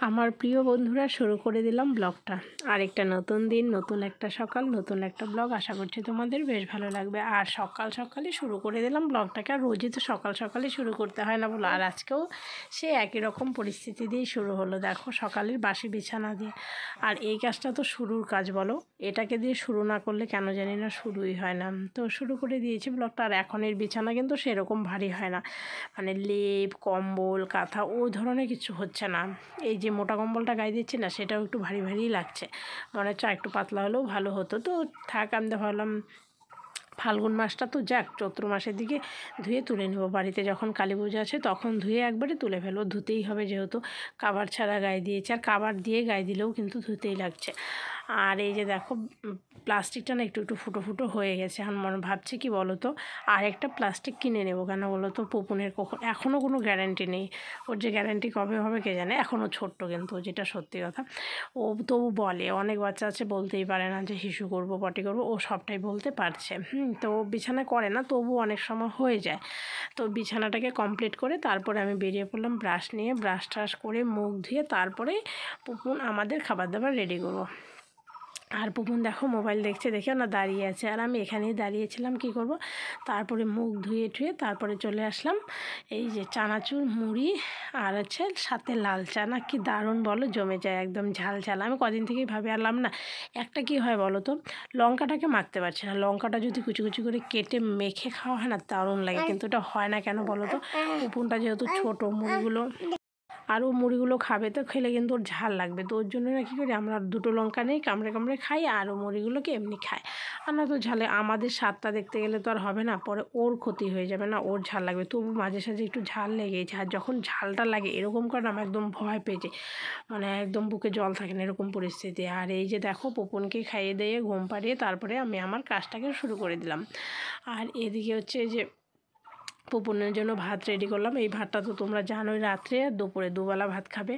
আমার প্রিয় বন্ধুরা, শুরু করে দিলাম ব্লগটা। আরেকটা নতুন দিন, নতুন একটা সকাল, নতুন একটা ব্লগ। আশা করছি তোমাদের বেশ ভালো লাগবে। আর সকাল সকালই শুরু করে দিলাম ব্লগটাকে। আর রোজই তো সকাল সকালই শুরু করতে হয় না বলো। আর আজকেও সে একই রকম পরিস্থিতি দিয়েই শুরু হলো। দেখো, সকালের বাসি বিছানা দিয়ে। আর এই কাজটা তো শুরুর কাজ বলো, এটাকে দিয়ে শুরু না করলে কেন জানি না শুরুই হয় না। তো শুরু করে দিয়েছি ব্লগটা। আর এখনের বিছানা কিন্তু সেরকম ভারী হয় না, মানে লেপ, কম্বল, কাঁথা ওই ধরনের কিছু হচ্ছে না। এই যে মোটা কম্বলটা গায়ে দিচ্ছি না, সেটাও একটু ভারী ভারী লাগছে। মনে হচ্ছে একটু পাতলা হলেও ভালো হতো। তো থাক, আমি ভাবলাম ফাল্গুন মাসটা তো যাক, চৈত্র মাসের দিকে ধুয়ে তুলে নেব। বাড়িতে যখন কালী পুজো আছে তখন ধুয়ে একবারে তুলে ফেলবো। ধুতেই হবে, যেহেতু কাভার ছাড়া গায়ে দিয়েছে। আর কাভার দিয়ে গায়ে দিলেও কিন্তু ধুতেই লাগছে। আর এই যে দেখো, প্লাস্টিকটা না একটু একটু ফুটো ফুটো হয়ে গেছে। এখন মনে ভাবছি কি বলো তো, আর একটা প্লাস্টিক কিনে নেবো। কেন বলো তো, পুপুনের এখনও কোনো গ্যারান্টি নেই। ওর যে গ্যারান্টি কবে হবে কে জানে। এখনও ছোট্ট কিন্তু, যেটা সত্যি কথা। ও তবু বলে, অনেক বাচ্চা আছে বলতেই পারে না যে হিসু করবো, পটি করবো। ও সবটাই বলতে পারছে। তো বিছানা করে না, তবু অনেক সময় হয়ে যায়। তো বিছানাটাকে কমপ্লিট করে তারপরে আমি বেরিয়ে পড়লাম ব্রাশ নিয়ে। ব্রাশ ট্রাশ করে মুখ ধুয়ে তারপরে পুপুন আমাদের খাবার দাবার রেডি করবো। আর পুপুন দেখো মোবাইল দেখছে, দেখেও না দাঁড়িয়ে আছে। আর আমি এখানেই দাঁড়িয়েছিলাম, কি করব। তারপরে মুখ ধুয়ে ঠুয়ে তারপরে চলে আসলাম। এই যে চানাচুর, মুড়ি আর হচ্ছে সাথে লাল চা, না কি দারুণ বলো, জমে যায় একদম ঝাল ঝাল। আমি কদিন থেকেই ভাবে আনলাম না, একটা কি হয় বলো তো, লঙ্কাটাকে মাখতে পারছি না। লঙ্কাটা যদি কুচি কুচি করে কেটে মেখে খাওয়া হয় না, দারুণ লাগে। কিন্তু এটা হয় না কেন বলো তো, পুপুনটা যেহেতু ছোটো, মুড়িগুলো আর ও মুড়িগুলো খাবে, তো খেলে কিন্তু ওর ঝাল লাগবে। তো ওর জন্য না কী করি, আমরা দুটো লঙ্কা নেই, কামড়ে কামড়ে খাই। আর ও মুড়িগুলোকে এমনি খায়। আর না তো ঝালে আমাদের স্বাদটা দেখতে গেলে তো আর হবে না, পরে ওর ক্ষতি হয়ে যাবে না, ওর ঝাল লাগবে। তবু মাঝে সাঝে একটু ঝাল লেগেছে। আর যখন ঝালটা লাগে এরকম করে আমার একদম ভয় পেয়ে যায়, মানে একদম বুকে জল থাকে না, এরকম পরিস্থিতি। আর এই যে দেখো, পুপনকে খাইয়ে দিয়ে ঘুম পাড়িয়ে তারপরে আমি আমার কাজটাকে শুরু করে দিলাম। আর এদিকে হচ্ছে যে পুপুনের জন্য ভাত রেডি করলাম। এই ভাতটা তো তোমরা জানোই, রাত্রে আর দুপুরে দুবেলা ভাত খাবে।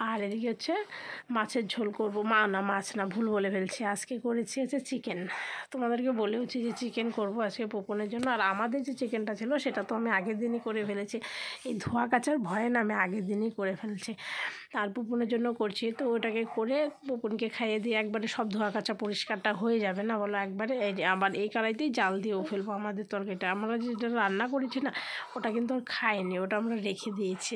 আর এদিকে হচ্ছে মাছের ঝোল করব। মাছ না, ভুল বলে ফেলছি। আজকে করেছি হচ্ছে চিকেন। তোমাদেরকে বলেওছি যে চিকেন করব আজকে পুপুনের জন্য। আর আমাদের যে চিকেনটা ছিল সেটা তো আমি আগের দিনই করে ফেলেছি। এই ধোয়া কাচার ভয়ে না আমি আগের দিনই করে ফেলছি। আর পুপুনের জন্য করছি, তো ওটাকে করে পুপুনকে খাইয়ে দিয়ে একবারে সব ধোয়া কাচা পরিষ্কারটা হয়ে যাবে না বলো একবারে। এই যে আবার এই কড়াইতেই জাল দিয়েও ফেলবো আমাদের তরকারিটা। আমরা যেটা রান্না করেছি না, ওটা কিন্তু আর খাইনি, ওটা আমরা রেখে দিয়েছি।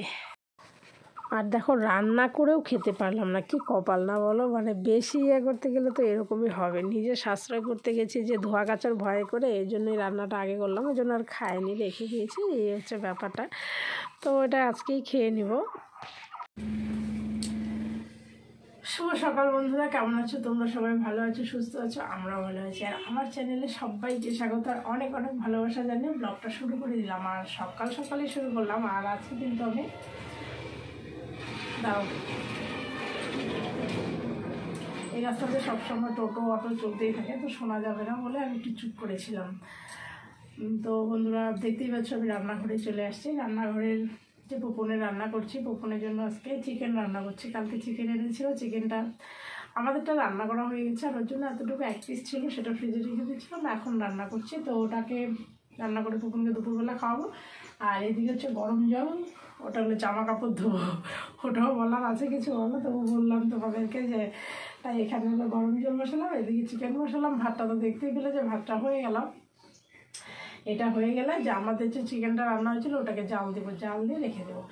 আর দেখো, রান্না করেও খেতে পারলাম না, কি কপাল না বলো। মানে বেশি করতে গেলে তো এরকমই হবে। নিজে সাশ্রয় করতে গেছি যে ধোয়া কাচার ভয় করে, এই জন্যই রান্নাটা আগে করলাম। ওই জন্য আর খাইনি, রেখে দিয়েছি। এই হচ্ছে ব্যাপারটা। তো এটা আজকেই খেয়ে নিব। শুভ সকাল বন্ধুরা, কেমন আছো তোমরা? সবাই ভালো আছো, সুস্থ আছো? আমরাও ভালো আছি। আর আমার চ্যানেলে সবাইকে স্বাগত, আর অনেক অনেক ভালোবাসা জানিয়ে ব্লগটা শুরু করে দিলাম। আর সকাল সকালে শুরু করলাম। আর আজকে কিন্তু আমি দাও, এই রাস্তাতে সবসময় টোটো অটো চলতেই থাকে, তো শোনা যাবে না বলে আমি একটু চুপ করেছিলাম। তো বন্ধুরা, দেখতেই পাচ্ছ আমি রান্নাঘরে চলে আসছি। রান্নাঘরের যে পুপুনের রান্না করছি, পুপুনের জন্য আজকে চিকেন রান্না করছি। কালকে চিকেন এনেছিল, চিকেনটা আমাদেরটা রান্না করা হয়ে গেছে। আর ওর জন্য এতটুকু এক পিস ছিল, সেটা ফ্রিজে রেখে দিয়েছিলাম। এখন রান্না করছি, তো ওটাকে রান্না করে পুপুনকে দুপুরবেলা খাওয়াবো। আর এদিকে হচ্ছে গরম জল, ওটা হলো জামা কাপড় ধোবো। ওটাও বলার আছে কিছু বলো, তবু বললাম তোমাদেরকে যে তাই এখানে হলো গরম জল বসালাম, এদিকে চিকেন বসালাম। ভাতটা তো দেখতেই পেলে যে ভাতটা হয়ে গেল। এটা হয়ে গেলে যে আমাদের যে চিকেনটা রান্না হয়েছিল ওটাকে জাল দেবো, জাল দিয়ে রেখে দেবো।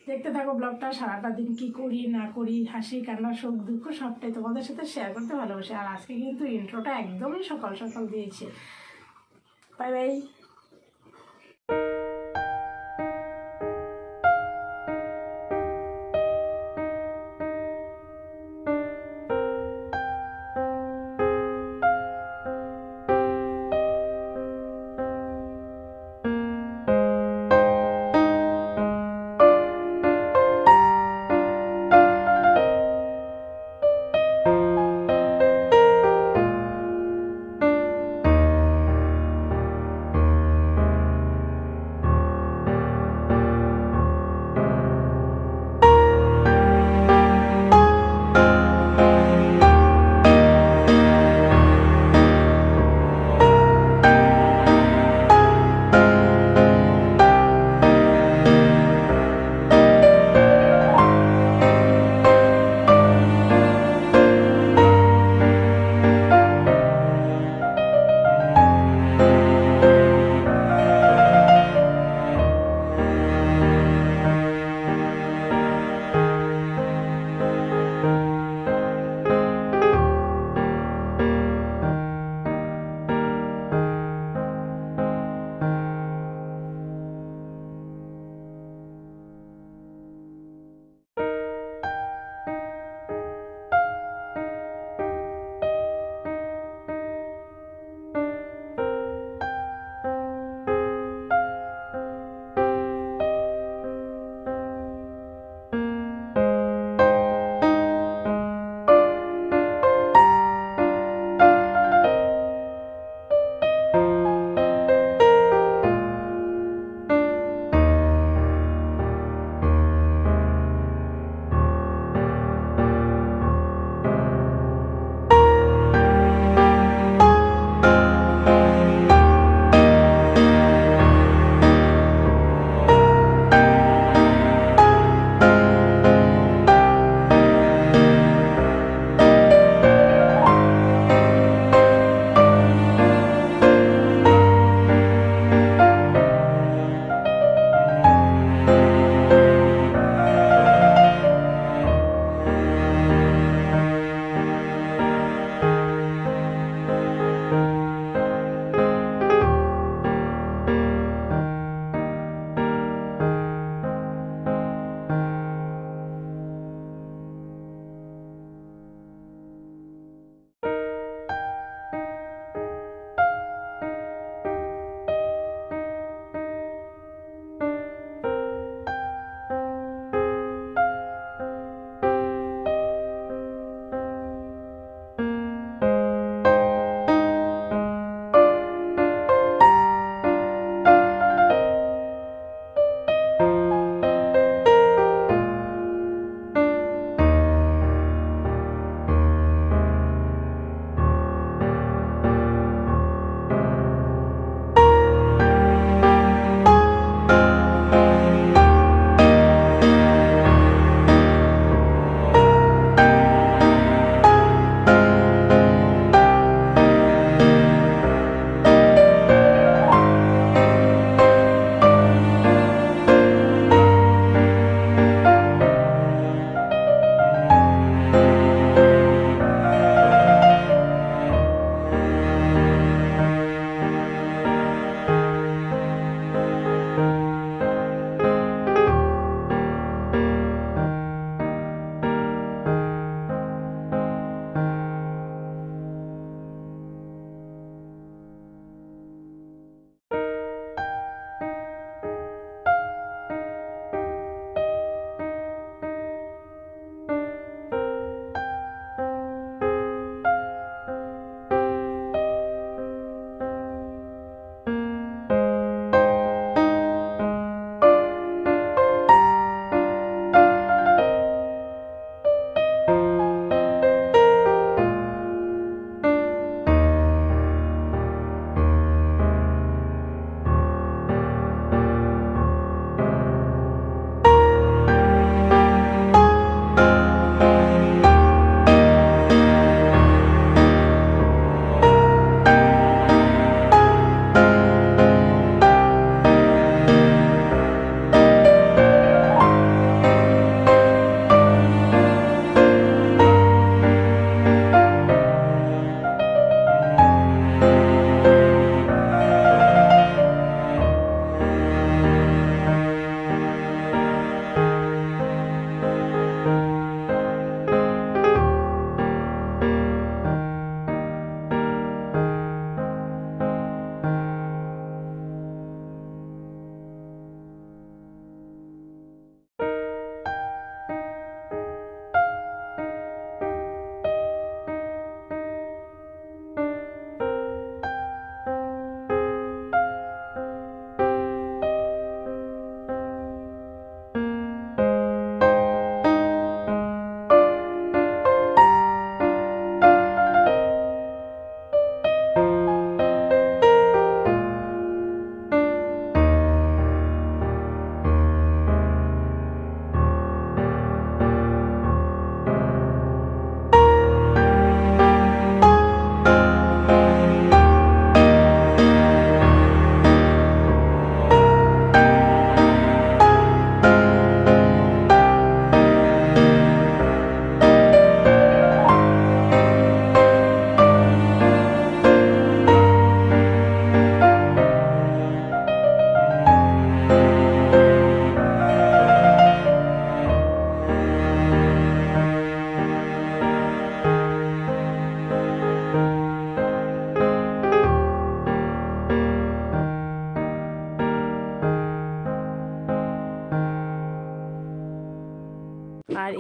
দেখতে থাকো ব্লগটা। সারাটা দিন কী করি না করি, হাসি কান্না সুখ দুঃখ সবটাই তোমাদের সাথে শেয়ার করতে ভালোবাসি। আর আজকে কিন্তু ইন্ট্রোটা একদমই সকাল সকাল দিয়েছি। Bye bye.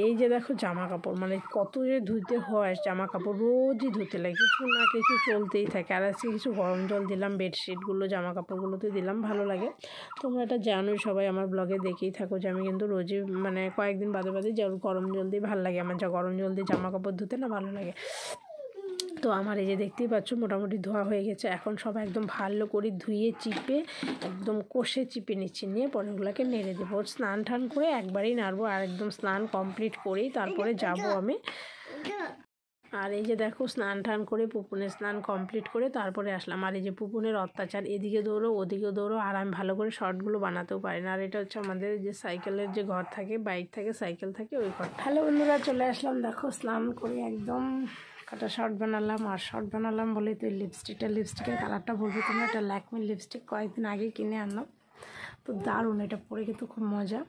এই যে দেখো জামা কাপড়, মানে কত যে ধুতে হয় জামা কাপড়, রোজই ধুতে লাগে, কিছু না কিছু চলতেই থাকে। আর আজকে কিছু গরম জল দিলাম বেডশিটগুলো জামা কাপড়গুলোতে দিলাম, ভালো লাগে। তোমরা এটা জানোই, সবাই আমার ব্লগে দেখেই থাকো যে আমি কিন্তু রোজই মানে কয়েকদিন বাদে বাদে গরম জল দিয়ে ভালো লাগে আমার, যা গরম জল দিয়ে জামা কাপড় ধুতে না ভালো লাগে। তো আমার এই যে দেখতেই পাচ্ছ মোটামুটি ধোয়া হয়ে গেছে। এখন সব একদম ভালো করে ধুয়ে চিপে একদম কষে চিপে নিচ্ছি, নিয়ে পরে ওগুলোকে নেড়ে দেবো। স্নান টান করে একবারেই নাড়বো, আর একদম স্নান কমপ্লিট করেই তারপরে যাব আমি। আর এই যে দেখো স্নান টান করে পুপুনের স্নান কমপ্লিট করে তারপরে আসলাম। আর এই যে পুপুনের অত্যাচার, এদিকে দৌড়ো ওদিকে দৌড়ো, আর আমি ভালো করে শর্টগুলো বানাতেও পারি না। আর এটা হচ্ছে আমাদের যে সাইকেলের যে ঘর থাকে, বাইক থাকে, সাইকেল থাকে, ওই ঘর। হ্যালো বন্ধুরা, চলে আসলাম। দেখো স্নান করে একদম কাটা শর্ট বানালাম। আর শর্ট বানালাম বলেই তো লিপস্টিকের কালারটা বলবো তোমরা, এটা ল্যাকমির লিপস্টিক, কয়েকদিন আগে কিনে আনলাম। তো দারুণ, এটা পরে কিন্তু খুব মজা।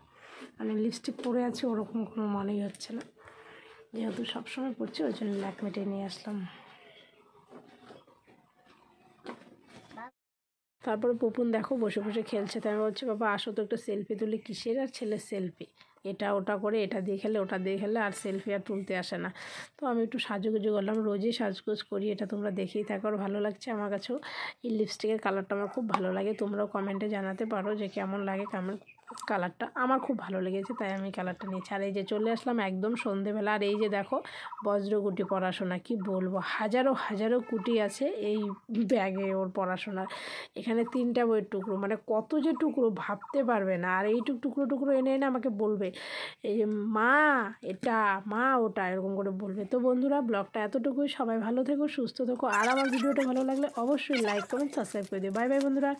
মানে লিপস্টিক পরে আছে ওরকম কোনো মনেই হচ্ছে না, যেহেতু সবসময় পড়ছি ওই জন্য ল্যাকমিটাই নিয়ে আসলাম। তারপরে পুপুন দেখো বসে বসে খেলছে, তাই আমি বলছি বাবা আসো তো একটু সেলফি তুলি। কিসের আর ছেলের সেলফি, এটা ওটা করে, এটা দিয়ে খেলে ওটা দিয়ে খেলে, আর সেলফি আর তুলতে আসে না। তো আমি একটু সাজুগুজু করলাম, রোজই সাজগোজ করি, এটা তোমরা দেখেই থাকো। আর ভালো লাগছে আমার কাছেও, এই লিপস্টিকের কালারটা আমার খুব ভালো লাগে। তোমরাও কমেন্টে জানাতে পারো যে কেমন লাগে, কেমন কালারটা। আমার খুব ভালো লেগেছে, তাই আমি কালারটা নিয়েছি। আর এই যে চলে আসলাম একদম সন্ধেবেলা। আর এই যে দেখো বজ্রকুটি পড়াশোনা, কি বলবো, হাজারো হাজারো কুটি আছে এই ব্যাগে ওর পড়াশোনার। এখানে 3টা বইয়ের টুকরো, মানে কত যে টুকরো ভাবতে পারবে না। আর এই টুকরো টুকরো এনে এনে আমাকে বলবে এই যে মা এটা, মা ওটা, এরকম করে বলবে। তো বন্ধুরা ব্লগটা এতটুকুই, সবাই ভালো থেকো, সুস্থ থেকো। আর আমার ভিডিওটা ভালো লাগলে অবশ্যই লাইক কমেন্ট সাবস্ক্রাইব করে দিও। বাই বাই বন্ধুরা।